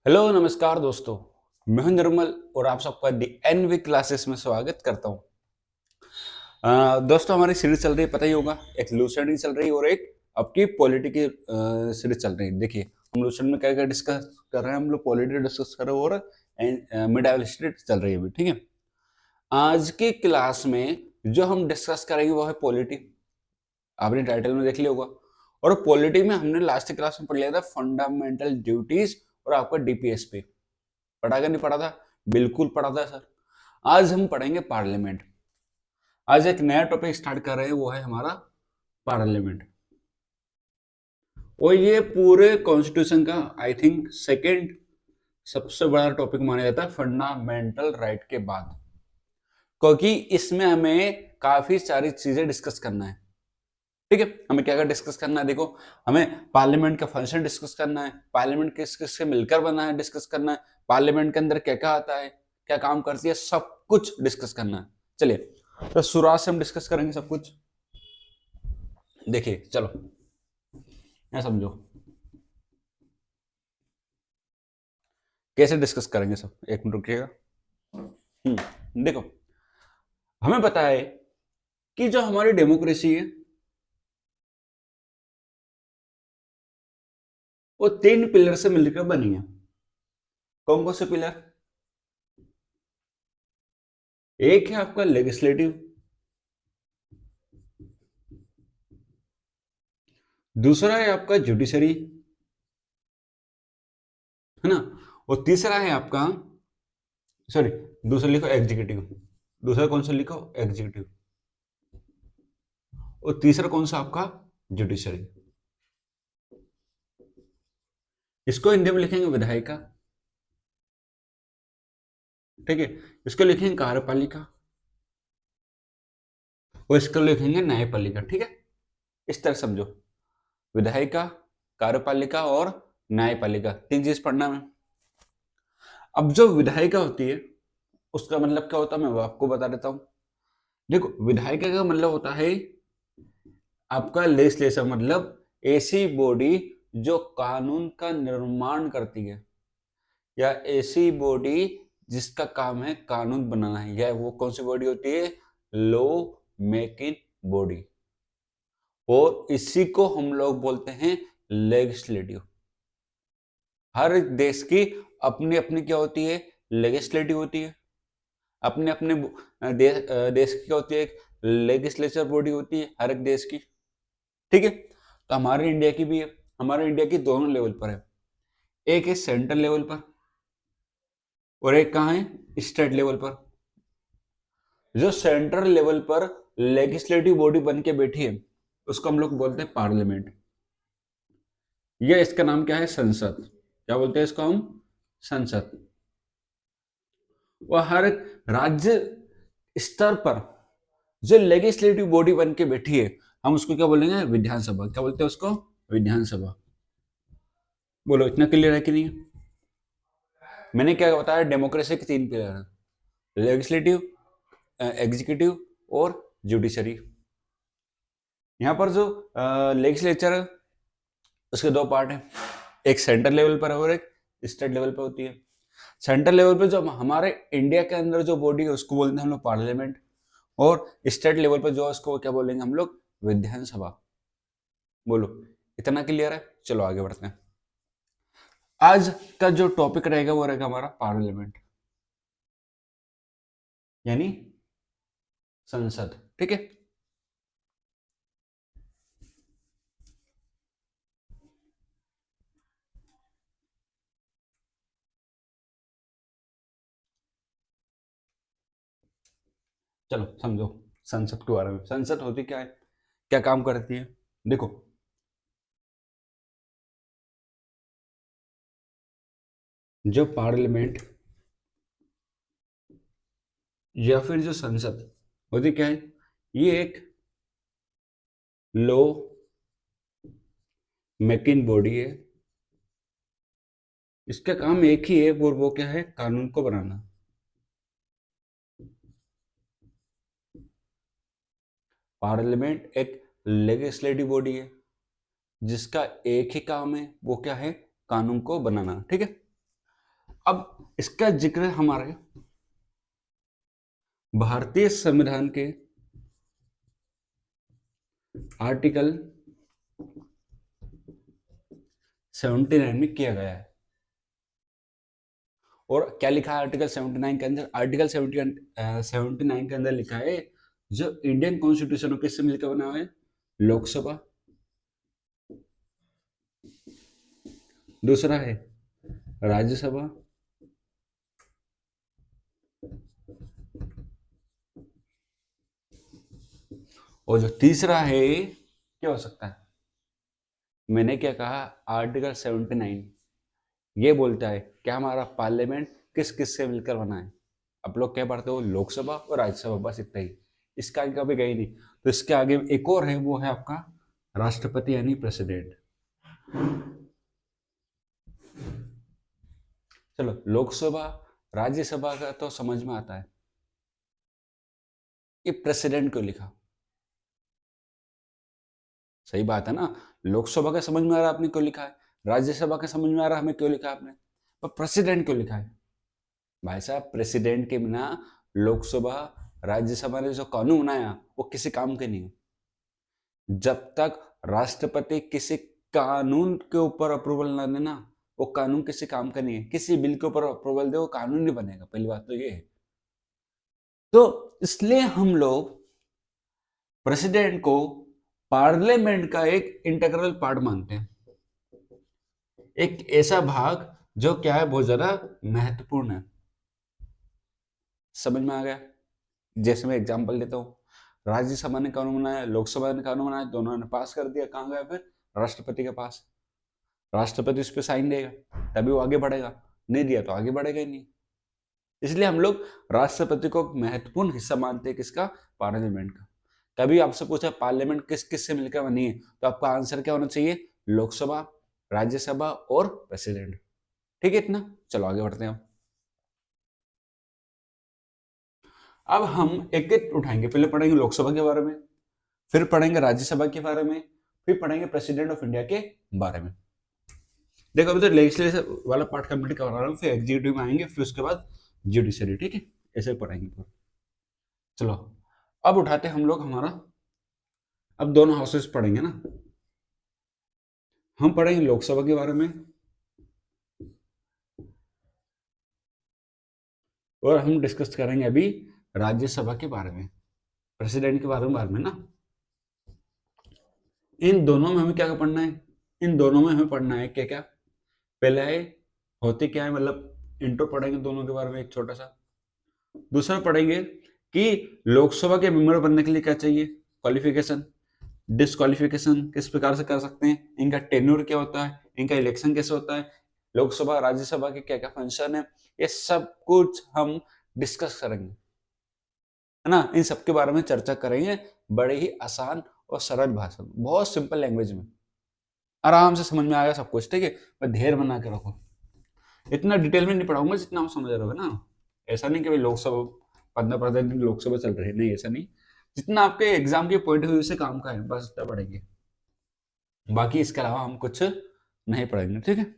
Hello नमस्कार दोस्तों। मैं हूं निर्मल और आप सबका दी एनवी क्लासेस में स्वागत करता हूं। दोस्तों, हमारी सीरीज चल रही है, पता ही होगा, एक लूसेंट चल रही है और एक आपकी पॉलिटी की सीरीज चल रही है। देखिए, हम लूसेंट में क्या क्या डिस्कस कर रहे हैं, हम लोग पॉलिटी डिस्कस कर रहे हैं और मिडाइवल हिस्ट्री चल रही है अभी। ठीक है, आज की क्लास में जो हम डिस्कस करेंगे वो है पॉलिटी। आपने टाइटल में देख लिया होगा। और पॉलिटी में हमने लास्ट क्लास में पढ़ लिया था फंडामेंटल ड्यूटीज और आपका डीपीएसपी। पढ़ा क्या नहीं पढ़ा था? बिल्कुल पढ़ा था सर। आज हम पढ़ेंगे पार्लियामेंट। आज एक नया टॉपिक स्टार्ट कर रहे हैं, वो है हमारा पार्लियामेंट। और ये पूरे कॉन्स्टिट्यूशन का आई थिंक सेकंड सबसे बड़ा टॉपिक माना जाता है फंडामेंटल राइट के बाद, क्योंकि इसमें हमें काफी सारी चीजें डिस्कस करना है। ठीक है, हमें क्या क्या डिस्कस करना है? देखो, हमें पार्लियामेंट का फंक्शन डिस्कस करना है, पार्लियामेंट किस किस से मिलकर बना है डिस्कस करना है, पार्लियामेंट के अंदर क्या क्या आता है, क्या काम करती है, सब कुछ डिस्कस करना है। चलिए, तो शुरुआत से हम डिस्कस करेंगे सब कुछ। देखिए, चलो यहाँ समझो कैसे डिस्कस करेंगे सब। एक मिनट रुकिएगा। देखो, हमें पता है कि जो हमारी डेमोक्रेसी है वो तीन पिलर से मिलकर बनी है। कौन कौन से पिलर? एक है आपका लेजिस्लेटिव, दूसरा है आपका जुडिशरी, है ना, और तीसरा है आपका, सॉरी, दूसरा लिखो एग्जीक्यूटिव। दूसरा कौन सा लिखो? एग्जीक्यूटिव। और तीसरा कौन सा आपका? जुडिशरी। इसको हिंदी में लिखेंगे विधायिका। ठीक है, इसको लिखेंगे कार्यपालिका और इसको लिखेंगे न्यायपालिका। ठीक है, इस तरह समझो, विधायिका, कार्यपालिका और न्यायपालिका, तीन चीज पढ़ना में। अब जो विधायिका होती है उसका मतलब क्या होता है मैं वो आपको बता देता हूं। देखो, विधायिका का मतलब होता है आपका लेजिस्लेचर, मतलब ऐसी बॉडी जो कानून का निर्माण करती है, या ऐसी बॉडी जिसका काम है कानून बनाना है, या वो कौन सी बॉडी होती है? Law making body. और इसी को हम लोग बोलते हैं लेजिस्लेटिव। हर एक देश की अपनी अपनी क्या होती है? लेजिस्लेटिव होती है। अपने अपने देश की क्या होती है? एक लेजिस्लेचर बॉडी होती है हर एक देश की। ठीक है, तो हमारे इंडिया की भी है। हमारे इंडिया की दोनों लेवल पर है, एक है सेंट्रल लेवल पर और एक कहाँ है? स्टेट लेवल पर। जो सेंट्रल लेवल पर लेजिस्लेटिव बॉडी बन के बैठी है उसको हम लोग बोलते हैं पार्लियामेंट। या इसका नाम क्या है? संसद। क्या बोलते हैं इसको हम? संसद। वह हर एक राज्य स्तर पर जो लेजिस्लेटिव बॉडी बन के बैठी है हम उसको क्या बोलेंगे? विधानसभा। क्या बोलते हैं उसको? विधानसभा। बोलो, इतना क्लियर है कि नहीं? मैंने क्या बताया? डेमोक्रेसी के तीन पिलर हैं, लेजिस्लेटिव, एग्जीक्यूटिव और जुडिशरी। यहाँ पर जो लेजिस्लेचर है उसके दो पार्ट हैं, एक सेंट्रल लेवल पर है और एक स्टेट लेवल पर होती है। सेंट्रल लेवल पे जो हमारे इंडिया के अंदर जो बॉडी है उसको बोलते हैं हम लोग पार्लियामेंट, और स्टेट लेवल पर जो है उसको क्या बोलेंगे हम लोग? विधानसभा। बोलो, इतना क्लियर है? चलो आगे बढ़ते हैं। आज का जो टॉपिक रहेगा वो रहेगा हमारा पार्लियामेंट, यानी संसद। ठीक है, चलो समझो संसद के बारे में। संसद होती क्या है, क्या काम करती है? देखो, जो पार्लियामेंट या फिर जो संसद होती क्या है, ये एक लॉ मेकिंग बॉडी है। इसका काम एक ही है, वो क्या है? कानून को बनाना। पार्लियामेंट एक लेजिस्लेटिव बॉडी है जिसका एक ही काम है, वो क्या है? कानून को बनाना। ठीक है, अब इसका जिक्र हमारे भारतीय संविधान के आर्टिकल 79 में किया गया है। और क्या लिखा है आर्टिकल 79 के अंदर? आर्टिकल 79 के अंदर लिखा है जो इंडियन कॉन्स्टिट्यूशन किससे मिलकर बना हुआ है? लोकसभा, दूसरा है राज्यसभा, और जो तीसरा है क्या हो सकता है? मैंने क्या कहा? आर्टिकल 79 ये बोलता है कि हमारा पार्लियामेंट किस किस से मिलकर बना है। आप लोग क्या पढ़ते हो? लोकसभा और राज्यसभा, बस इतना ही, इसके आगे कभी गए नहीं। तो इसके आगे एक और है, वो है आपका राष्ट्रपति यानी प्रेसिडेंट। चलो, लोकसभा राज्यसभा का तो समझ में आता है, ये प्रेसिडेंट क्यों लिखा? सही बात है ना, लोकसभा का समझ में आ रहा आपने क्यों लिखा है, राज्यसभा का समझ में आ रहा हमें क्यों लिखा आपने, पर प्रेसिडेंट क्यों लिखा है? भाई साहब, प्रेसिडेंट के बिना लोकसभा राज्यसभा ने जो कानून बनाया वो किसी काम के नहीं है। जब तक राष्ट्रपति किसी कानून के ऊपर अप्रूवल ना देना, वो कानून किसी काम का नहीं है। किसी बिल के ऊपर अप्रूवल दे वो कानून नहीं बनेगा, पहली बात तो ये है। तो इसलिए हम लोग प्रेसिडेंट को पार्लियामेंट का एक इंटीग्रल पार्ट मानते हैं, एक ऐसा भाग जो क्या है, बहुत ज्यादा महत्वपूर्ण है। समझ में आ गया? जैसे मैं एग्जांपल देता हूँ, राज्यसभा ने कानून बनाया, लोकसभा ने कानून बनाया, दोनों ने पास कर दिया, कहाँ गया फिर? राष्ट्रपति के पास। राष्ट्रपति उस पर साइन देगा तभी वो आगे बढ़ेगा, नहीं दिया तो आगे बढ़ेगा ही नहीं। इसलिए हम लोग राष्ट्रपति को महत्वपूर्ण हिस्सा मानते हैं, किसका? पार्लियामेंट का। कभी आपसे पूछा पार्लियामेंट किस किस से मिलकर बनी है, तो आपका आंसर क्या होना चाहिए? लोकसभा, राज्यसभा और प्रेसिडेंट। ठीक है इतना? चलो आगे बढ़ते हैं। अब हम एक एक उठाएंगे, पहले पढ़ेंगे लोकसभा के बारे में, फिर पढ़ेंगे राज्यसभा के बारे में, फिर पढ़ेंगे प्रेसिडेंट ऑफ इंडिया के बारे में। देखो अभी तो लेजिस्लेटिव वाला पार्ट कंप्लीट करवा रहा हूँ, फिर एग्जीक्यूटिव में आएंगे, फिर उसके बाद जुडिशरी। ठीक है, ऐसे पढ़ेंगे पूरा। चलो अब उठाते हम लोग हमारा, अब दोनों हाउसेस पढ़ेंगे ना। हम पढ़ेंगे लोकसभा के बारे में और हम डिस्कस करेंगे अभी राज्यसभा के बारे में, प्रेसिडेंट के बारे में ना। इन दोनों में हमें क्या पढ़ना है? इन दोनों में हमें पढ़ना है क्या क्या? पहले है होते क्या है, मतलब इंट्रो पढ़ेंगे दोनों के बारे में एक छोटा सा। दूसरा पढ़ेंगे कि लोकसभा के मेंबर बनने के लिए क्या चाहिए, क्वालिफिकेशन, डिस्क्वालिफिकेशन किस प्रकार से कर सकते हैं, इनका टेन्योर क्या होता है, इनका इलेक्शन कैसे होता है, लोकसभा राज्यसभा के क्या क्या फंक्शन है, ये सब कुछ हम डिस्कस करेंगे, है ना। इन सब के बारे में चर्चा करेंगे बड़े ही आसान और सरल भाषा में, बहुत सिंपल लैंग्वेज में, आराम से समझ में आएगा सब कुछ। ठीक है, मैं धैर्य बना के रखो, इतना डिटेल में नहीं पढ़ाऊंगा जितना आप समझ रहे हो ना। ऐसा नहीं कि भाई लोकसभा 15 दिन लोकसभा चल रही है, नहीं ऐसा नहीं। जितना आपके एग्जाम के पॉइंट ऑफ व्यू से काम का है बस उतना पढ़ेंगे, बाकी इसके अलावा हम कुछ नहीं पढ़ेंगे। ठीक है,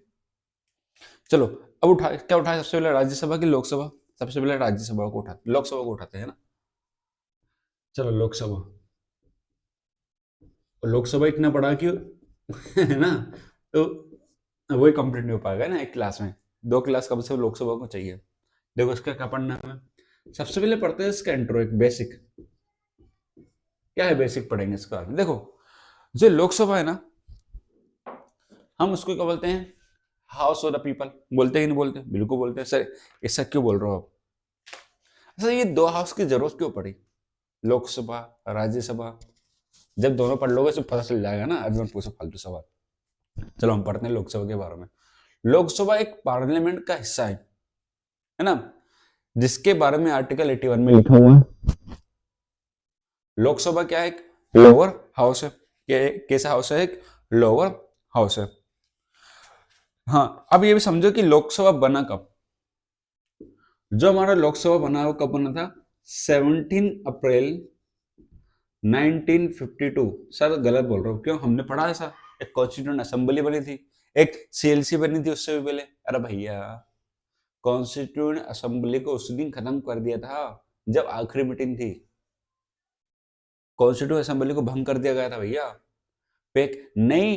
चलो अब क्या उठाए सबसे पहले, राज्यसभा की लोकसभा? सबसे पहले राज्यसभा को उठाते, लोकसभा को उठाते हैं ना। चलो लोकसभा, लोकसभा इतना बड़ा क्यों है ना, तो वही कंप्लीट नहीं हो पाएगा ना एक क्लास में, 2 क्लास कम से कम लोकसभा को चाहिए। देखो इसका क्या पढ़ना है, सबसे पहले पढ़ते हैं इसका इंट्रो, एक बेसिक। क्या है बेसिक, पढ़ेंगे इसके बारे में। देखो जो लोकसभा है ना, हम उसको क्या बोलते हैं? House of the people. बोलते ही नहीं बोलते? बिल्कुल बोलते हैं सर, ऐसा क्यों बोल रहे हो आप? अच्छा, ये 2 हाउस की जरूरत क्यों पड़ी, लोकसभा राज्यसभा? जब दोनों पढ़ लोगे तो पता चल जाएगा ना, अभी मत पूछो फालतू सवाल। चलो हम पढ़ते हैं लोकसभा के बारे में। लोकसभा एक पार्लियामेंट का हिस्सा है ना, जिसके बारे में आर्टिकल 81 में लिखा हुआ है। लोकसभा क्या है? एक लोअर हाउस है। कैसा हाउस है? एक लोअर हाउस है। हाँ, अब ये भी समझो कि लोकसभा बना कब, जो हमारा लोकसभा बना वो कब बना था? 17 अप्रैल 1952। सर गलत बोल रहा हूँ, क्यों? हमने पढ़ा ऐसा, एक कॉन्स्टिट्यूंट असेंबली बनी थी, एक सीएलसी बनी थी उससे भी पहले। अरे भैया कॉन्स्टिट्यूएंट असेंबली को उस दिन खत्म कर दिया था जब आखिरी मीटिंग थी। कॉन्स्टिट्यूएंट असेंबली को भंग कर दिया गया था भैया। एक नई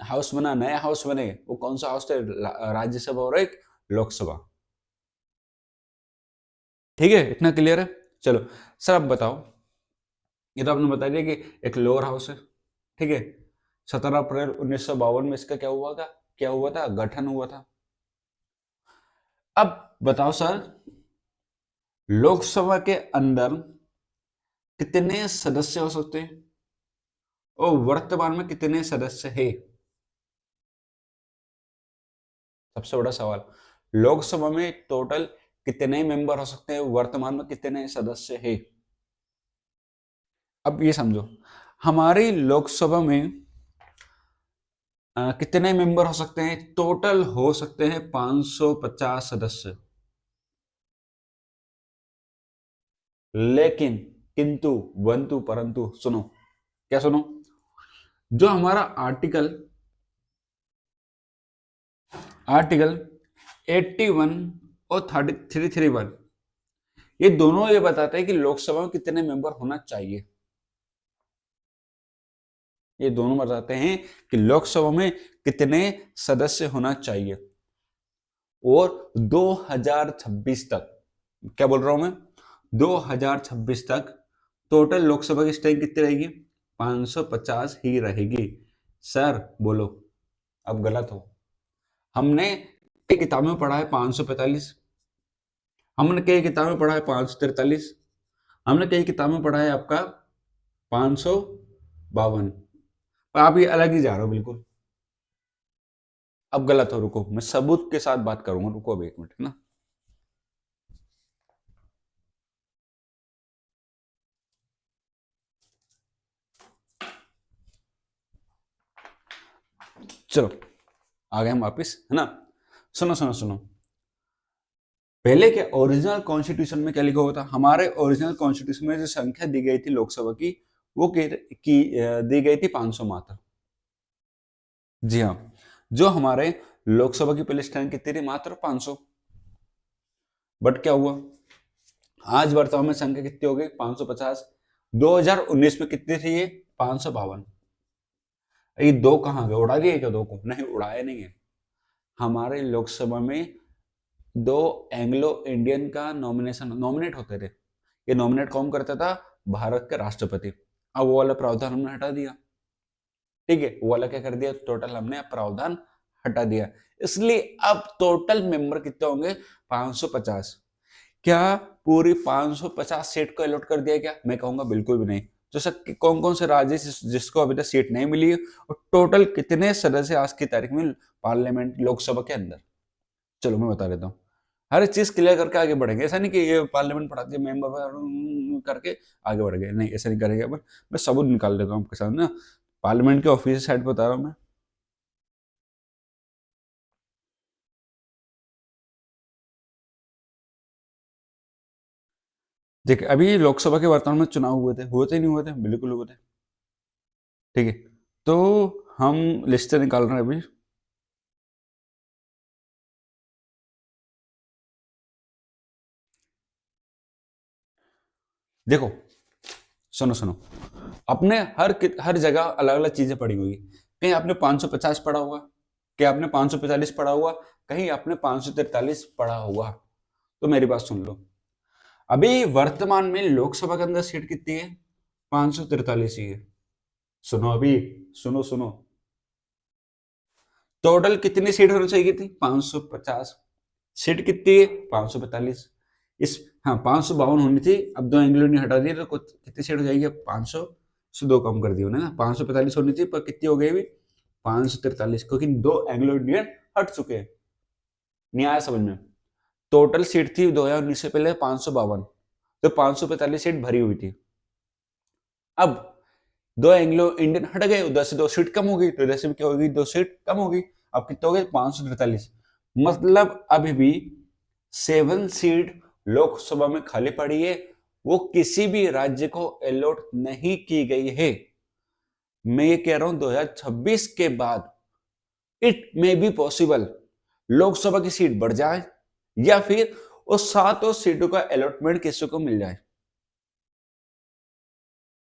हाउस बना, नया हाउस बने। वो कौन सा हाउस थे? राज्यसभा और एक लोकसभा। ठीक है, इतना क्लियर है। चलो सर अब बताओ, ये तो आपने बता दिया कि एक लोअर हाउस है, ठीक है। 17 अप्रैल 1952 में इसका क्या हुआ था, गठन हुआ था। अब बताओ सर, लोकसभा के अंदर कितने सदस्य हो सकते हैं और वर्तमान में कितने सदस्य हैं? सबसे बड़ा सवाल, लोकसभा में टोटल कितने मेंबर हो सकते हैं, वर्तमान में कितने सदस्य हैं? अब ये समझो, हमारी लोकसभा में कितने मेंबर हो सकते हैं? टोटल हो सकते हैं 550 सदस्य। लेकिन किंतु वंतु परंतु सुनो, क्या सुनो, जो हमारा आर्टिकल आर्टिकल 81 और 331, ये दोनों ये बताते हैं कि लोकसभा में कितने मेंबर होना चाहिए। ये दोनों बताते हैं कि लोकसभा में कितने सदस्य होना चाहिए। और 2026 तक, क्या बोल रहा हूं मैं, 2026 तक टोटल लोकसभा की स्ट्रेंथ कितनी रहेगी? 550 ही रहेगी। सर बोलो, अब गलत हो। हमने कई किताब में पढ़ा है 545, हमने कई किताब में पढ़ा है 543, हमने कई किताब में पढ़ा है आपका 552, पर आप ये अलग ही जा रहे हो बिल्कुल। अब गलत हो, रुको मैं सबूत के साथ बात करूंगा, रुको अब एक मिनट ना। चलो आ गए हम वापिस, है ना। सुनो सुनो सुनो, पहले क्या ओरिजिनल कॉन्स्टिट्यूशन में क्या लिखा हुआ था? हमारे ओरिजिनल कॉन्स्टिट्यूशन में जो संख्या दी गई थी लोकसभा की, वो दी गई थी 500 मात्र। जी हाँ, जो हमारे लोकसभा की पहले स्ट्रेंथ कितनी थी? मात्र 500। बट क्या हुआ, आज वर्तमान में संख्या कितनी हो गई? 550। 2019 में कितनी थी ये? 552। ये दो कहाँ गए? उड़ा दिए क्या दो को? नहीं, उड़ाया नहीं है। हमारे लोकसभा में दो एंग्लो इंडियन का नॉमिनेट होते थे। ये नॉमिनेट कौन करता था? भारत के राष्ट्रपति। अब वो वाला प्रावधान हमने हटा दिया, ठीक है। वो वाला क्या कर दिया? टोटल हमने प्रावधान हटा दिया, इसलिए अब टोटल मेंबर कितने होंगे? 550। क्या पूरी 550 सीट को अलॉट कर दिया क्या? मैं कहूंगा बिल्कुल भी नहीं। तो सर कौन कौन से राज्य जिसको अभी तक सीट नहीं मिली है, और टोटल कितने सदस्य आज की तारीख में पार्लियामेंट लोकसभा के अंदर? चलो मैं बता देता हूँ, हर चीज क्लियर करके आगे बढ़ेंगे। ऐसा नहीं कि ये पार्लियामेंट पढ़ाती है मेंबर करके आगे बढ़ गए, नहीं ऐसा नहीं करेंगे। अपन मैं सबूत निकाल देता हूँ आपके सामने ना, पार्लियामेंट के ऑफिस साइड बता रहा हूँ मैं। देखिए अभी लोकसभा के वर्तमान में चुनाव हुए थे नहीं हुए थे? बिल्कुल हुए थे, ठीक है। तो हम लिस्ट निकाल रहे हैं अभी। देखो सुनो सुनो, अपने हर जगह अलग अलग चीजें पढ़ी हुई। कहीं आपने 550 पढ़ा होगा, कहीं आपने 545 पढ़ा हुआ, कहीं आपने 543 पढ़ा होगा। तो मेरी बात सुन लो, अभी वर्तमान में लोकसभा के अंदर सीट कितनी है? 543 ही है। सुनो अभी, सुनो सुनो, टोटल कितनी सीट होनी चाहिए थी? 550। सीट कितनी है? 545। इस हाँ 552 होनी थी, अब दो एंग्लो इंडियन हटा दिए तो कितनी सीट हो जाएगी? 500 से दो कम कर दिए ना, 545 होनी थी, पर कितनी हो गई अभी? 543, क्योंकि दो एंग्लो इंडियन हट चुके हैं। नहीं आया समझ में? टोटल सीट थी 2019 से पहले 552, तो 545 सीट भरी हुई थी। अब दो एंग्लो इंडियन हट गए, उधर से दो सीट कम हो गई, तो इधर से भी क्या होगी? दो सीट कम हो गई। अब कितने हो गए? 543। मतलब अभी भी 7 सीट लोकसभा में खाली पड़ी है, वो किसी भी राज्य को अलॉट नहीं की गई है। मैं ये कह रहा हूं 2026 के बाद it may be possible Lok Sabha की सीट बढ़ जाए या फिर वो 7 सीटों का अलॉटमेंट किसी को मिल जाए।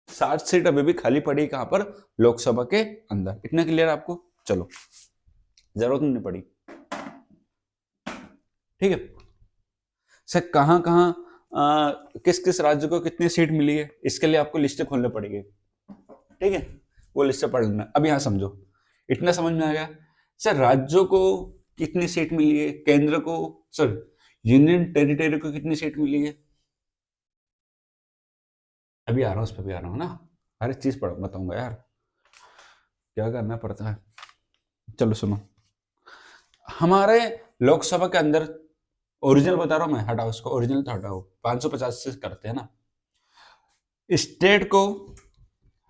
60 सीट अभी भी खाली पड़ी कहां पर, लोकसभा के अंदर। इतना क्लियर आपको? चलो, जरूरत नहीं पड़ी, ठीक है। सर कहां कहां किस किस राज्य को कितनी सीट मिली है, इसके लिए आपको लिस्ट खोलने पड़ेगी, ठीक है। वो लिस्ट पढ़ लेना। अब यहां समझो, इतना समझ में आ गया। सर राज्यों को कितनी सीट मिली है, केंद्र को, सर यूनियन टेरिटरी को कितनी सीट मिली है, अभी आ रहा हूं, उस पर भी आ रहा हूं ना। हर एक चीज पढ़ बताऊंगा यार, क्या करना पड़ता है। चलो सुनो, हमारे लोकसभा के अंदर, ओरिजिनल बता रहा हूं मैं, हटाओ इसको, ओरिजिनल तो हटाओ, 550 से करते हैं ना। स्टेट को,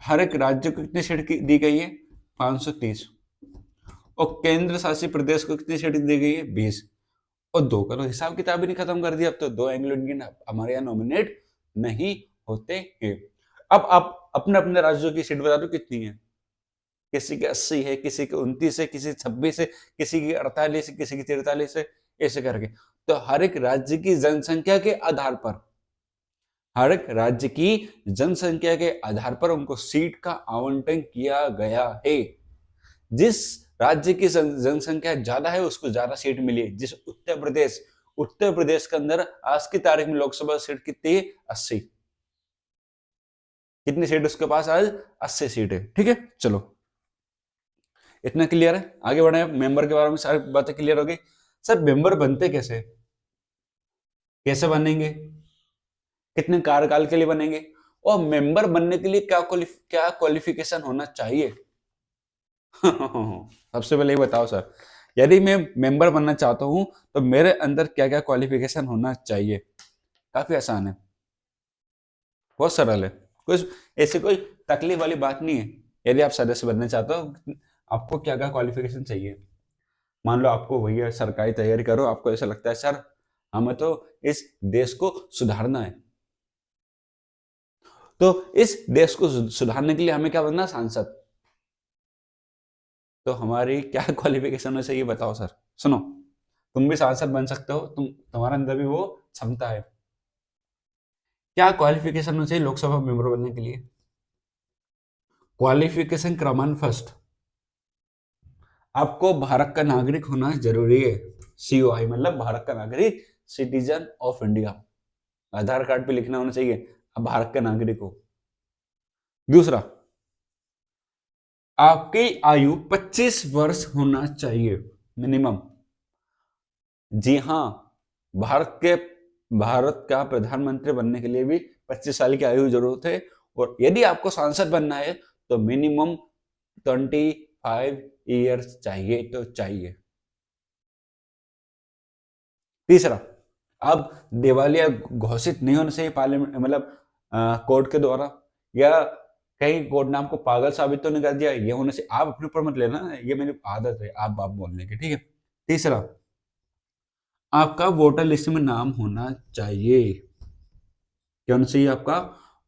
हर एक राज्य को कितनी सीट दी गई है, 530। और केंद्र शासित प्रदेश को कितनी सीट दी गई है, 20। और दो का तो हिसाब किताब ही नहीं खत्म कर दिया, अब तो 2 एंग्लो इंडियन हमारे यहाँ नॉमिनेट नहीं होते हैं। अब आप अपने अपने राज्यों की सीट बता दो कितनी है। किसी के 80 है, किसी के 29 है, किसी 26 है, किसी की 48 है, किसी की 43 है, ऐसे करके। तो हर एक राज्य की जनसंख्या के आधार पर, हर एक राज्य की जनसंख्या के आधार पर उनको सीट का आवंटन किया गया है। जिस राज्य की जनसंख्या ज्यादा है उसको ज्यादा सीट मिली। जिस उत्तर प्रदेश के अंदर आज की तारीख में लोकसभा सीट कितनी है, 80। कितनी सीट उसके पास आज, 80 सीट है, ठीक है। चलो, इतना क्लियर है। आगे बढ़े, मेंबर के बारे में सारी बातें क्लियर हो गई। सर मेंबर बनते कैसे, कैसे बनेंगे, कितने कार्यकाल के लिए बनेंगे, और मेंबर बनने के लिए क्या क्वालिफिकेशन होना चाहिए। सबसे पहले ये बताओ सर, यदि मैं मेंबर बनना चाहता हूं तो मेरे अंदर क्या क्या क्वालिफिकेशन होना चाहिए। काफी आसान है, बहुत सरल है, कुछ ऐसी कोई तकलीफ वाली बात नहीं है। यदि आप सदस्य बनना चाहते हो, आपको क्या क्या क्वालिफिकेशन चाहिए। मान लो आपको भैया सरकारी तैयारी करो, आपको ऐसा लगता है सर हमें तो इस देश को सुधारना है, तो इस देश को सुधारने के लिए हमें क्या बनना, सांसद। तो हमारी क्या क्वालिफिकेशन है ये बताओ सर। सुनो, तुम भी सांसद बन सकते हो, तुम्हारे अंदर भी वो क्षमता है। क्या क्वालिफिकेशन होना चाहिए लोकसभा मेंबर बनने के लिए। क्वालिफिकेशन क्रमांक फर्स्ट, आपको भारत का नागरिक होना जरूरी है। COI मतलब भारत का नागरिक, citizen of India. Aadhaar card पे लिखना होना चाहिए आप भारत का नागरिक हो। दूसरा, आपकी आयु 25 वर्ष होना चाहिए मिनिमम। जी हाँ, भारत का प्रधानमंत्री बनने के लिए भी 25 साल की आयु जरूरत है। और यदि आपको सांसद बनना है तो मिनिमम 25 ईयर्स चाहिए तो चाहिए। तीसरा, अब दिवालिया घोषित नहीं होना चाहिए पार्लियामेंट, मतलब कोर्ट के द्वारा, या कहीं कोर्ट ने आपको पागल साबित तो नहीं कर दिया, ये होने से आप अपने ऊपर मत लेना, ये मेरी आदत है आप बाप बोलने की, ठीक है। तीसरा, आपका वोटर लिस्ट में नाम होना चाहिए। क्या होना चाहिए, आपका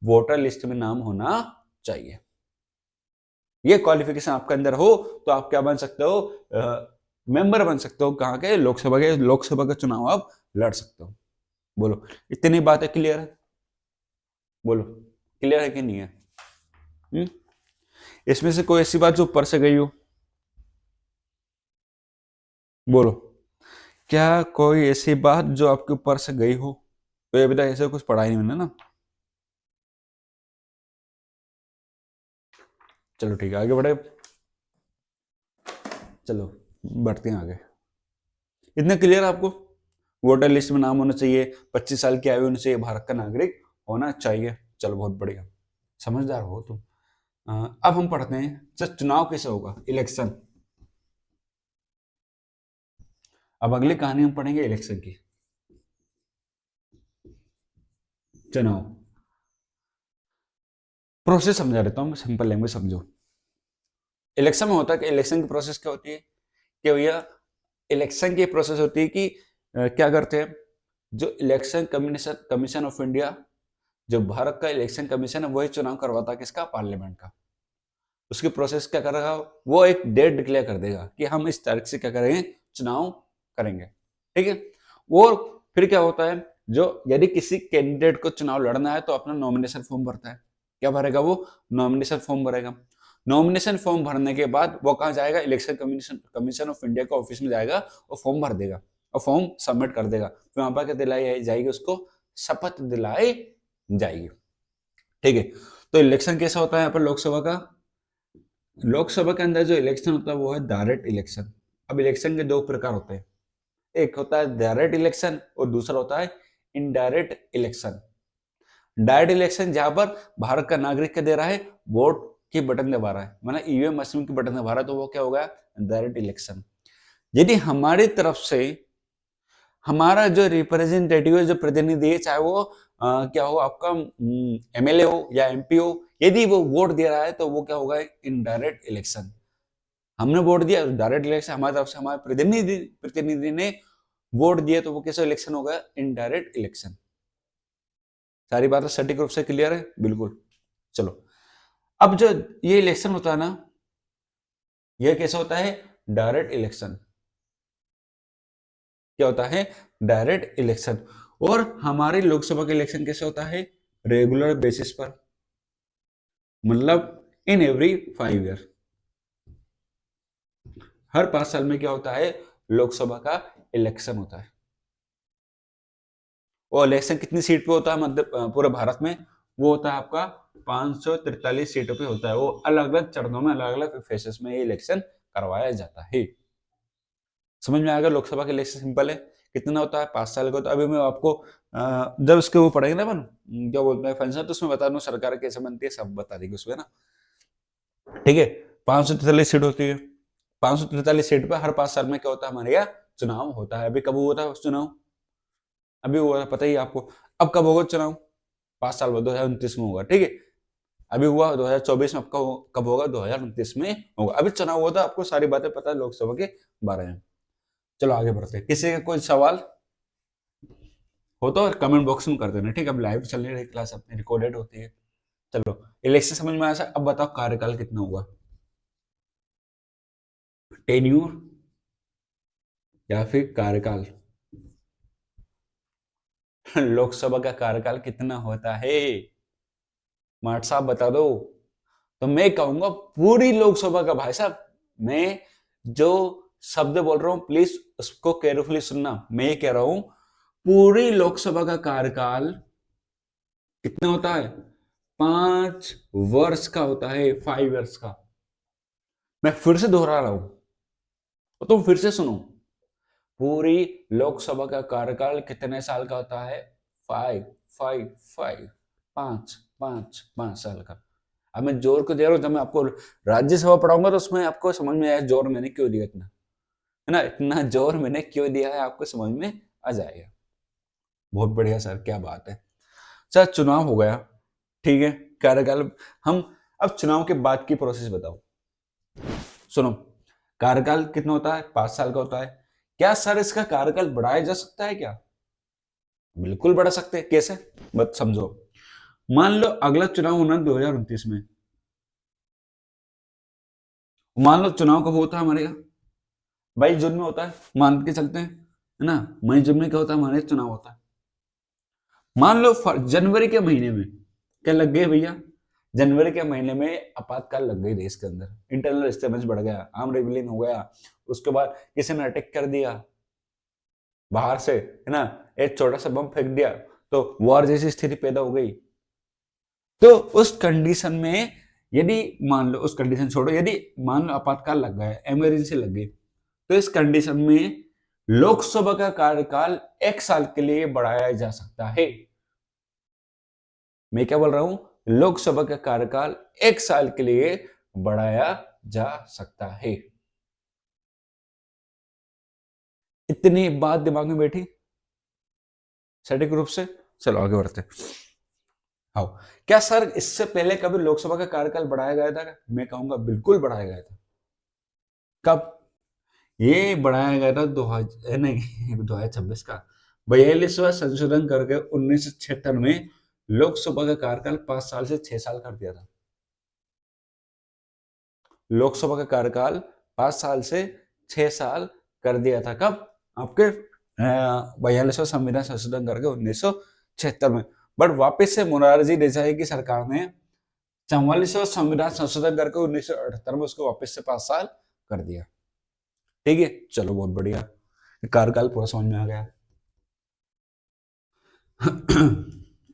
वोटर लिस्ट में नाम होना चाहिए। ये क्वालिफिकेशन आपके अंदर हो तो आप क्या बन सकते हो, मेंबर बन सकते हो, कहाँ के, लोकसभा का चुनाव आप लड़ सकते हो। बोलो, इतनी बातें क्लियर है, बोलो क्लियर है कि नहीं है। हुँ? इसमें से कोई ऐसी बात जो ऊपर से गई हो, बोलो, क्या कोई ऐसी बात जो आपके ऊपर से गई हो। तो ये बताया, ऐसे कुछ पढ़ा ही नहीं मैंने ना। चलो ठीक है, आगे बढ़े। चलो बढ़ते हैं आगे। इतना क्लियर आपको, वोटर लिस्ट में नाम होना चाहिए, 25 साल की आयु होनी चाहिए, भारत का नागरिक होना चाहिए। चलो बहुत बढ़िया, समझदार हो तुम। अब हम पढ़ते हैं सर, चुनाव कैसे होगा, इलेक्शन। अब अगली कहानी हम पढ़ेंगे इलेक्शन की, चुनाव प्रोसेस समझा देता हूँ, सिंपल लैंग्वेज समझो। इलेक्शन में होता है कि इलेक्शन की प्रोसेस क्या होती है कि भैया, इलेक्शन की प्रोसेस होती है कि क्या करते हैं, जो election commission commission of India, जो भारत का इलेक्शन कमीशन है, वही चुनाव करवाता है किसका, पार्लियामेंट का। उसकी प्रोसेस क्या करेगा, वो एक डेट डिक्लेयर कर देगा कि हम इस तारीख से क्या करेंगे, चुनाव करेंगे, ठीक है। और फिर क्या होता है, जो यदि किसी कैंडिडेट को चुनाव लड़ना है तो अपना नॉमिनेशन फॉर्म भरता है। क्या भरेगा वो? नॉमिनेशन फॉर्म भरेगा। नॉमिनेशन फॉर्म भरने के बाद वो कहाँ जाएगा? इलेक्शन कमीशन ऑफ इंडिया के ऑफिस में जाएगा और फॉर्म भर देगा और फॉर्म सबमिट कर देगा। फिर वहां पर क्या दिलाई जाएगी? उसको शपथ दिलाई जाएगी। ठीक है, तो इलेक्शन कैसा होता है यहाँ पर लोकसभा का? लोकसभा के अंदर जो इलेक्शन होता है वो है डायरेक्ट इलेक्शन। अब इलेक्शन के दो प्रकार होते हैं, एक होता है डायरेक्ट इलेक्शन और दूसरा होता है इनडायरेक्ट इलेक्शन। डायरेक्ट इलेक्शन जहां पर भारत का नागरिक क्या दे रहा है? वोट की बटन दबा रहा है, मतलब ईवीएम मशीन की बटन दबा रहा है, तो वो क्या होगा? Direct election. यदि हमारी तरफ से हमारा जो रिप्रेजेंटेटिव है, जो प्रतिनिधि है, चाहे वो क्या हो आपका एमएलए हो या एमपी हो, यदि वो वोट दे रहा है तो वो क्या होगा? Indirect election. हमने वोट दिया, डायरेक्ट इलेक्शन। हमारी तरफ से हमारे प्रतिनिधि ने वोट दिया तो वो कैसा इलेक्शन होगा? Indirect election. सारी बातें सटीक रूप से क्लियर है? बिल्कुल। चलो, अब जो ये इलेक्शन होता है ना, ये कैसा होता है? Direct election. क्या होता है? Direct election. और हमारे लोकसभा का इलेक्शन कैसे होता है? रेगुलर बेसिस पर, मतलब इन एवरी 5 ईयर। हर 5 साल में क्या होता है? लोकसभा का इलेक्शन होता है। और इलेक्शन कितनी सीट पे होता है मध्य पूरे भारत में? वो होता है आपका 543 सीटों पे होता है। वो अलग अलग चरणों में, अलग अलग फेसेस में ये इलेक्शन करवाया जाता है। समझ में आएगा? लोकसभा का इलेक्शन सिंपल है। कितना होता है? 5 साल का। तो अभी मैं आपको जब उसके वो पढ़ेंगे ना अपन, क्या बोलते हैं, फंक्शन, तो उसमें बता दूं सरकार कैसे बनती है, सब बता देंगे उसमें ना। ठीक है, 543 सीट होती है। 543 सीट पर हर 5 साल में क्या होता है? हमारे यहाँ चुनाव होता है। अभी कब हुआ था चुनाव? अभी हुआ था, पता ही है आपको। अब कब होगा चुनाव? 5 साल बाद 2029 में होगा। ठीक है, अभी हुआ 2024 में, अब कब होगा? 2029 में होगा। अभी चुनाव हुआ था, आपको सारी बातें पता है लोकसभा के बारे में। चलो आगे बढ़ते हैं। किसी का कोई सवाल हो तो कमेंट बॉक्स में कर देना। ठीक है, अब लाइव चल रही है क्लास, अपनी रिकॉर्डेड होती है। चलो, इलेक्शन समझ में आया। अब बताओ कार्यकाल कितना हुआ? टेन्यूर या फिर कार्यकाल? लोकसभा का कार्यकाल कितना होता है? मार्ट साहब बता दो। तो मैं कहूंगा पूरी लोकसभा का। भाई साहब, मैं जो शब्द बोल रहा हूं प्लीज उसको केयरफुली सुनना। मैं ये कह रहा हूं पूरी लोकसभा का कार्यकाल कितना होता है? 5 वर्ष का होता है, 5 ईयर्स का। मैं फिर से दोहरा रहा हूं तो तुम फिर से सुनो। पूरी लोकसभा का कार्यकाल कितने साल का होता है? 5 5 5, 5 5 5 साल का। अब मैं जोर को दे रहा हूँ, जब मैं आपको राज्यसभा पढ़ाऊंगा तो उसमें आपको समझ में आया जोर मैंने क्यों दिया इतना, है ना? इतना जोर मैंने क्यों दिया है आपको समझ में आ जाएगा। बहुत बढ़िया सर, क्या बात है। सर चुनाव हो गया, ठीक है, कार्यकाल। हम अब चुनाव के बाद की प्रोसेस बताओ। सुनो, कार्यकाल कितना होता है? 5 साल का होता है। क्या सर इसका कार्यकाल बढ़ाया जा सकता है क्या? बिल्कुल बढ़ा सकते हैं। कैसे? मत समझो। मान लो अगला चुनाव होना 2029 में। मान लो चुनाव कब होता है हमारे यहाँ? 22 जून में होता है, मान के चलते हैं, है ना? मई जून में क्या होता है? हमारे चुनाव होता है। मान लो जनवरी के महीने में क्या लग गए भैया? जनवरी के महीने में आपातकाल लग गई देश के अंदर, इंटरनल डिस्टर्बेंस बढ़ गया, आर्म रेबेलियन हो गया, उसके बाद किसी ने अटैक कर दिया बाहर से, है ना, एक छोटा सा बम फेंक दिया, तो वॉर जैसी स्थिति पैदा हो गई। तो उस कंडीशन में यदि मान लो, उस कंडीशन छोड़ो, यदि मान लो आपातकाल लग गया, इमरजेंसी लग गई, तो इस कंडीशन में लोकसभा का कार्यकाल 1 साल के लिए बढ़ाया जा सकता है। मैं क्या बोल रहा हूं? लोकसभा का कार्यकाल 1 साल के लिए बढ़ाया जा सकता है। इतनी बात दिमाग में बैठी सटीक रूप से? चलो आगे बढ़ते। हाँ, क्या सर इससे पहले कभी लोकसभा का कार्यकाल बढ़ाया गया था? मैं कहूंगा बिल्कुल बढ़ाया गया था। कब? ये बढ़ाया गया था 2000 नहीं 2026 का 42वां संशोधन करके 1976 में लोकसभा का कार्यकाल 5 साल से 6 साल कर दिया था। लोकसभा का कार्यकाल 5 साल से 6 साल कर दिया था। कब? आपके 42वां संविधान संशोधन करके 1976 में। बट वापस से मोरारजी देसाई की सरकार ने 44वां संविधान संशोधन करके 1978 में उसको वापस से 5 साल कर दिया। ठीक है, चलो बहुत बढ़िया, कार्यकाल पूरा समझ में आ गया।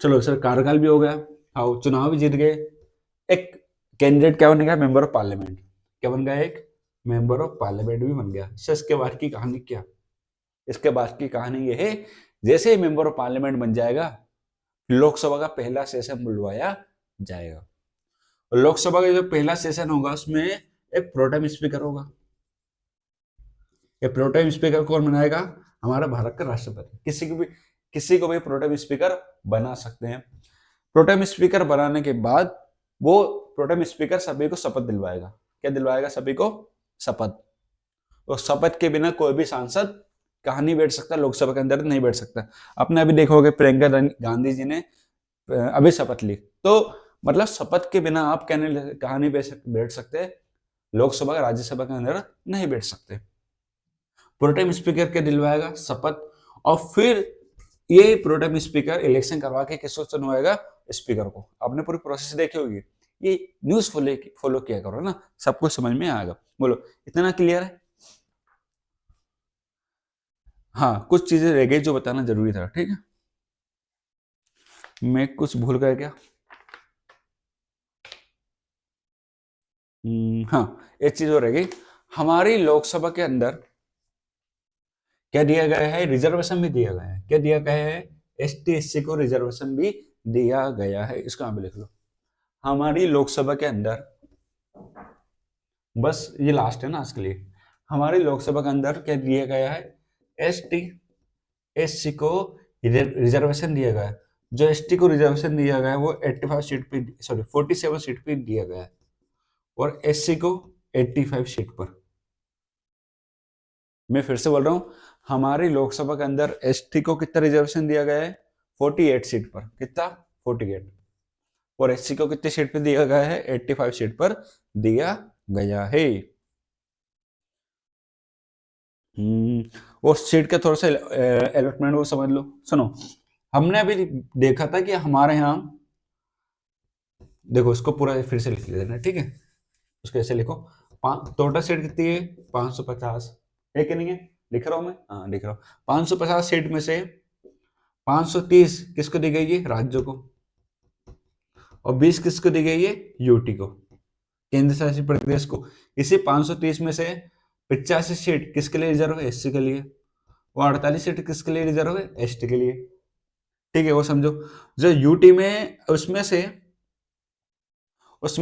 चलो सर, कार्यकाल भी हो गया, आओ चुनाव भी जीत गए। एक कैंडिडेट क्या बन गया? Member of parliament. क्या बन गया? एक मेंबर ऑफ पार्लियामेंट भी बन गया। सर इसके बाद की कहानी क्या? इसके बाद की कहानी ये है, जैसे ही मेंबर ऑफ पार्लियामेंट बन जाएगा, लोकसभा का पहला सेशन बुलवाया जाएगा। और लोकसभा का जो पहला सेशन होगा उसमें एक प्रोटेम स्पीकर होगा। ये प्रोटेम स्पीकर कौन बनाएगा? हमारा भारत का राष्ट्रपति। किसी को भी प्रोटेम स्पीकर बना सकते हैं। प्रोटेम स्पीकर बनाने के बाद वो प्रोटेम स्पीकर सभी को शपथ दिलवाएगा। क्या दिलवाएगा? सभी को शपथ। और शपथ के बिना कोई भी सांसद कहाँ नहीं बैठ सकता? लोकसभा के अंदर नहीं बैठ सकता। आपने अभी देखोगे प्रियंका गांधी जी ने अभी शपथ ली, तो मतलब शपथ के बिना आप कहाँ नहीं बैठ सकते? लोकसभा का राज्यसभा के अंदर नहीं बैठ सकते। प्रोटेम स्पीकर के दिलवाएगा शपथ, और फिर ये प्रोटेम स्पीकर इलेक्शन करवा के किसको चुनवाएगा? स्पीकर को। आपने पूरी प्रोसेस देखी होगी, ये न्यूज फॉलो किया करो ना, सब कुछ समझ में आएगा। बोलो, इतना क्लियर है? हाँ, कुछ चीजें रह गई जो बताना जरूरी था। ठीक है, मैं कुछ भूल गया क्या? हाँ, एक चीज और रह गई। हमारी लोकसभा के अंदर क्या दिया गया है? रिजर्वेशन भी दिया गया है। क्या दिया गया है? एसटी एससी को रिजर्वेशन भी दिया गया है। इसको यहाँ पे लिख लो। हमारी लोकसभा के अंदर, बस ये लास्ट है ना आज के लिए, हमारी लोकसभा के अंदर क्या दिया गया है? एसटी एससी को रिजर्वेशन दिया गया है। जो एसटी को रिजर्वेशन दिया गया है वो 85 सीट पे, सॉरी 47 सीट पे दिया गया है, और एससी को 85 सीट पर। मैं फिर से बोल रहा हूँ, हमारी लोकसभा के अंदर एसटी को कितना रिजर्वेशन दिया गया है? 48 सीट पर। कितना? 48। और एससी को कितनी सीट पे दिया गया है? 85 सीट पर दिया गया है। और सीट का थोड़ा सा अलॉटमेंट को समझ लो। सुनो, हमने अभी देखा था कि हमारे यहाँ, देखो इसको पूरा फिर से लिख लेना, ठीक है? उसको ऐसे लिखो, टोटल सीट कितनी है? 550 है कि नहीं है? लिख रहा हूं मैं? हाँ लिख रहा हूँ। 550 सीट में से 530 किसको दी गई है? राज्यों को। और 20 किसको दी गई है? यूटी को, केंद्र शासित प्रदेश को। इसी 530 में से 85 सीट किसके लिए रिजर्व है? एससी के लिए। वो 48 सीट किसके लिए रिजर्व है? एसटी के लिए। ठीक है, वो समझो। जो यूटी में, उसमें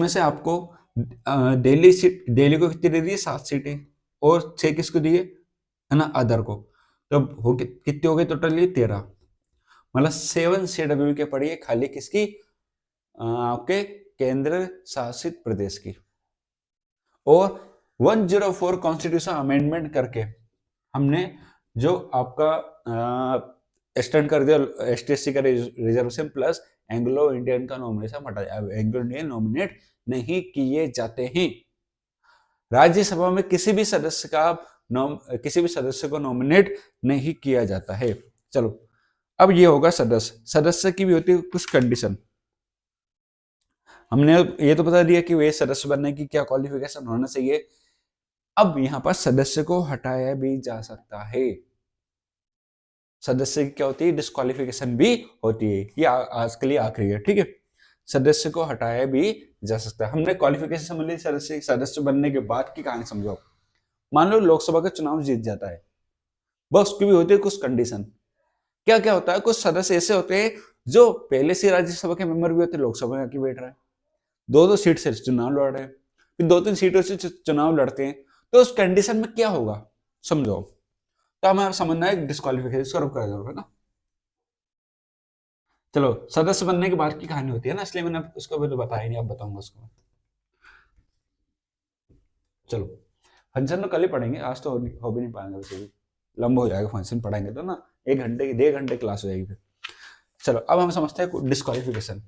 से आपको दिल्ली को कितनी दे दी? 7 सीटें, और 6 किसको दिए है ना? अदर को। तो हो कितनी हो गई टोटल? ये 13। मतलब 7 सीट अभी के पड़ी है खाली। किसकी? आपके केंद्र शासित प्रदेश की। और 104 कॉन्स्टिट्यूशन अमेंडमेंट करके हमने जो आपका एक्सटेंड कर दिया एसटीएससी का रिजर्वेशन, प्लस एंग्लो इंडियन का नॉमिनेशन हटा दिया। एंग्लो इंडियन नॉमिनेट नहीं किए जाते हैं। राज्यसभा में किसी भी सदस्य को नॉमिनेट नहीं किया जाता है। चलो, अब ये होगा सदस्य की भी होती है कुछ कंडीशन। हमने ये तो बता दिया कि वे सदस्य बनने की क्या क्वालिफिकेशन होना चाहिए। अब यहाँ पर सदस्य को हटाया भी जा सकता है। सदस्य की क्या होती है? डिस्क्वालिफिकेशन भी होती है। ये आज के लिए आखिरी है, ठीक है? सदस्य को हटाया भी जा सकता है। हमने क्वालिफिकेशन समझ ली। सदस्य बनने के बाद की कहानी समझो। मान लो लोकसभा का चुनाव जीत जाता है, बस उसकी भी होती है कुछ कंडीशन। क्या क्या होता है? कुछ सदस्य ऐसे होते हैं जो पहले से राज्यसभा के मेंबर भी होते हैं, लोकसभा में आके बैठ रहे हैं, 2-2 सीट से चुनाव लड़ रहे हैं, फिर 2-3 सीटों से चुनाव लड़ते हैं, तो उस कंडीशन में क्या होगा समझो। तो हमें समझना है डिस्क्वालिफिकेशन कर दो, है ना? चलो, सदस्य बनने के बाद की कहानी होती है ना, इसलिए मैंने उसको भी तो बताया नहीं, अब बताऊंगा उसको। चलो, फंक्शन तो कल ही पढ़ेंगे, आज तो हो भी नहीं पाएंगे, वैसे भी लंबा हो जाएगा फंक्शन पढ़ाएंगे तो ना। 1 घंटे की 1.5 घंटे क्लास हो जाएगी फिर। चलो, अब हम समझते हैं डिस्क्वालिफिकेशन।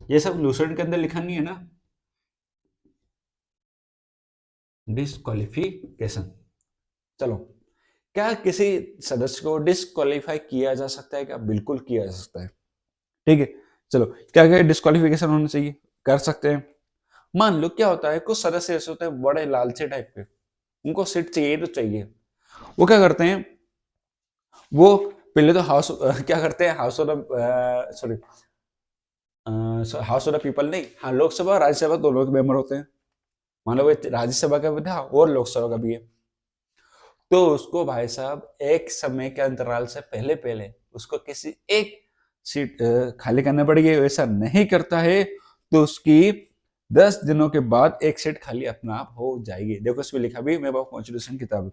ये सब लूसेंट के अंदर लिखा नहीं है ना, डिस्क्वालिफिकेशन। चलो, क्या किसी सदस्य को डिस्क्वालीफाई किया जा सकता है? क्या बिल्कुल किया जा सकता है। ठीक है, चलो क्या क्या डिस्क्वालिफिकेशन होना चाहिए, कर सकते हैं। मान लो क्या होता है, कुछ सदस्य ऐसे होते हैं बड़े लालची टाइप के, उनको सीट चाहिए तो चाहिए। वो क्या करते हैं, वो पहले तो हाउस क्या करते हैं, house of sorry house of the people नहीं, हाँ लोकसभा और राज्यसभा दोनों के मेंबर होते हैं। मान लो वो राज्यसभा का भी था और लोकसभा का भी है, तो उसको भाई साहब एक समय के अंतराल से पहले पहले उसको किसी एक सीट खाली करना पड़ेगी। ऐसा नहीं करता है तो उसकी 10 दिनों के बाद एक सीट खाली अपने आप हो जाएगी। देखो इसमें लिखा भी, मेरे पास कॉन्स्टिट्यूशन किताब है।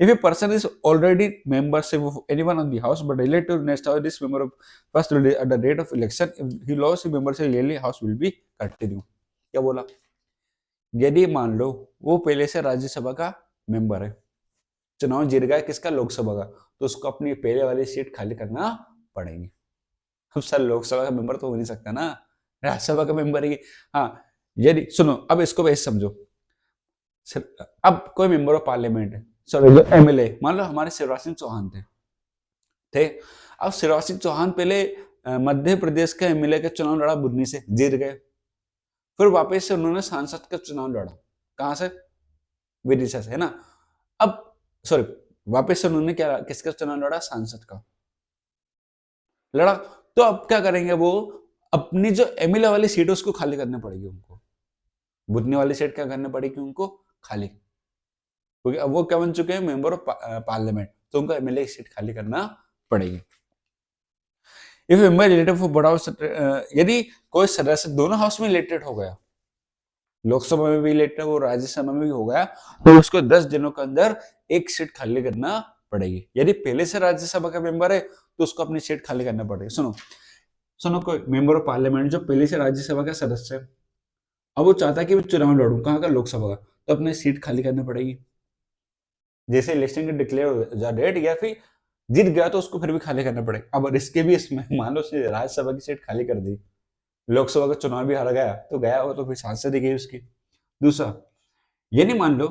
If a person is already membership of anyone on the house but relative next house this member of first at the date of election, if he lost his membership yearly house will be continue। क्या बोला, यदि मान लो वो पहले से राज्यसभा का member है, चुनाव जीत गया किसका, लोकसभा का, तो उसको अपनी पहले वाली सीट खाली करना पड़ेगी। अब सर लोकसभा का मेंबर तो हो नहीं सकता ना, राज्यसभा का मेंबर ही। हाँ यदि सुनो, अब इसको वैसे समझो, अब कोई मेंबर ऑफ पार्लियामेंट है, सॉरी जो एमएलए, मान लो हमारे शिवराज सिंह चौहान थे। अब शिवराज सिंह चौहान पहले मध्य प्रदेश के एमएलए का चुनाव लड़ा, बुधनी से जीत गए। फिर वापस से उन्होंने सांसद का चुनाव लड़ा, कहां से, विदिशा से, है ना। अब सॉरी वापस से उन्होंने क्या किसका चुनाव लड़ा, सांसद का लड़ा। तो अब क्या करेंगे, वो अपनी जो एमएलए वाली सीट है उसको खाली करनी पड़ेगी उनको, बुधनी वाली सीट क्या करनी पड़ेगी उनको खाली, क्योंकि अब वो क्या बन चुके हैं, मेंबर ऑफ पार्लियामेंट, तो उनको एमएलए की सीट खाली करना पड़ेगी। इफ मेंबर रिलेटेड फॉर बड़ा, यदि कोई सदस्य दोनों हाउस में इलेक्टेड हो गया, लोकसभा में भी इलेक्टेड हो राज्यसभा में भी हो गया, तो उसको 10 दिनों के अंदर एक सीट खाली करना पड़ेगी। यदि पहले से राज्यसभा का मेंबर है तो उसको अपनी सीट खाली करना पड़ेगी। सुनो सुनो, कोई मेंबर ऑफ पार्लियामेंट जो पहले से राज्यसभा का सदस्य है, अब वो चाहता है कि मैं चुनाव लड़ूं, कहाँ का, लोकसभा का, तो अपनी सीट खाली करनी पड़ेगी। जैसे इलेक्शन के डिक्लेयर हो जा डेट, या फिर जीत गया तो उसको फिर भी खाली करना पड़ेगा। अब इसके भी इसमें मान लो उसने राज्यसभा की सीट खाली कर दी, लोकसभा का चुनाव भी हार गया, तो गया हो तो फिर सांसद ही गई उसकी। दूसरा, ये नहीं मान लो,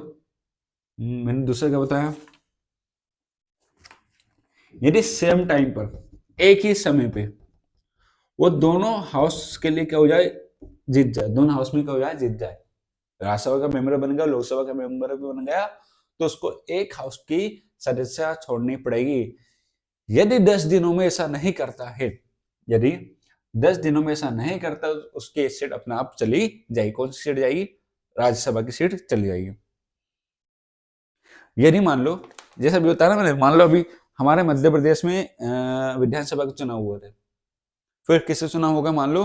मैंने दूसरा क्या बताया, यदि सेम टाइम पर एक ही समय पे वो दोनों हाउस के लिए क्या हो जाए, जीत जाए, दोनों हाउस में क्या हो जाए, जीत जाए, राज्यसभा का मेंबर बन गया, लोकसभा का मेंबर भी बन गया, तो उसको एक हाउस की सदस्यता छोड़नी पड़ेगी। यदि 10 दिनों में ऐसा नहीं करता है, यदि 10 दिनों में ऐसा नहीं करता, उसकी सीट अपने आप चली जाएगी। कौन सी सीट जाएगी, राज्यसभा की सीट चली जाएगी। यदि मान लो, जैसा भी बताया ना मैंने, मान लो अभी हमारे मध्य प्रदेश में विधानसभा के चुनाव हुए थे, फिर किसके चुनाव होगा, मान लो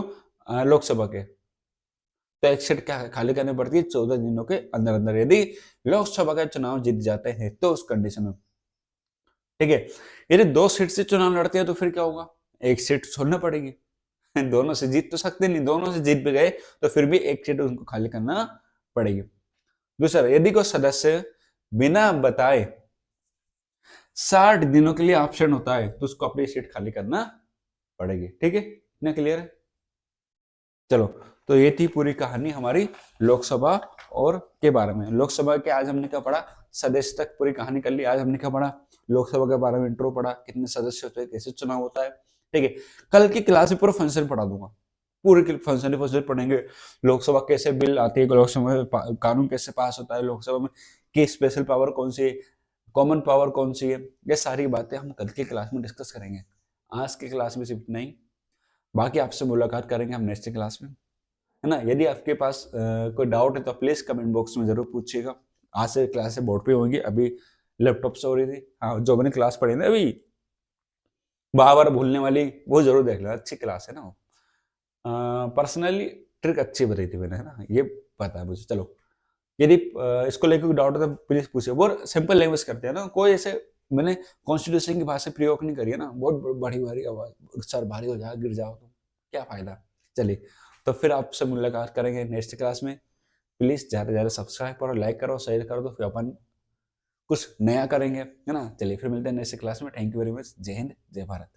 लोकसभा के, तो एक सीट क्या खाली करनी पड़ती है 14 दिनों के अंदर अंदर, यदि लोकसभा का चुनाव जीत जाते हैं तो उस कंडीशन में। ठीक है, यदि 2 सीट से चुनाव लड़ते हैं तो फिर क्या होगा, एक सीट छोड़ना पड़ेगी। दोनों से जीत तो सकते नहीं, दोनों से जीत भी गए तो फिर भी एक सीट उनको खाली करना पड़ेगी। दूसरा, यदि कोई सदस्य बिना बताए 60 दिनों के लिए एब्सेंट होता है तो उसको अपनी सीट खाली करना पड़ेगी। ठीक है, इतना क्लियर है। चलो, तो ये थी पूरी कहानी हमारी लोकसभा और के बारे में। लोकसभा के आज हमने क्या पढ़ा, सदस्य तक पूरी कहानी कर ली। आज हमने क्या पढ़ा, लोकसभा के बारे में इंट्रो पढ़ा, कितने सदस्य होते हैं, कैसे चुनाव होता है। ठीक है, कल की क्लास में पूरा फंक्शन पढ़ा दूंगा, पूरे फंक्शन पढ़ेंगे। लोकसभा कैसे बिल आती है, लोकसभा में कानून कैसे पास होता है, लोकसभा में की स्पेशल पावर कौन सी है, कॉमन पावर कौन सी है, ये सारी बातें हम कल की क्लास में डिस्कस करेंगे। आज की क्लास में सिर्फ नहीं, बाकी आपसे मुलाकात करेंगे हम नेक्स्ट क्लास में, है ना। यदि आपके पास कोई डाउट है तो प्लीज कमेंट बॉक्स में जरूर पूछिएगा। आज से क्लास से बोर्ड पे होंगी, अभी लैपटॉप से हो रही थी। हाँ, जो मैंने क्लास पढ़ी ना अभी, बार बार भूलने वाली, वो जरूर देख लेना, अच्छी क्लास है ना। पर्सनली ट्रिक अच्छी बताई थी मैंने, है ना, ये पता है मुझे। चलो, यदि इसको लेकर कोई डाउट है तो प्लीज पूछिए। वो सिंपल लैंग्वेज करते हैं ना, कोई ऐसे मैंने कॉन्स्टिट्यूशन की भाषा प्रयोग नहीं करी है ना, बहुत बड़ी भारी आवाज, सर भारी हो जाए, गिर जाओ तो क्या फायदा। चलिए, तो फिर आपसे मुलाकात करेंगे नेक्स्ट क्लास में। प्लीज ज़्यादा से ज़्यादा सब्सक्राइब करो, लाइक करो, शेयर करो, तो फिर अपन कुछ नया करेंगे, है ना। चलिए फिर मिलते हैं नेक्स्ट क्लास में। Thank you very much. जय हिंद, जय भारत।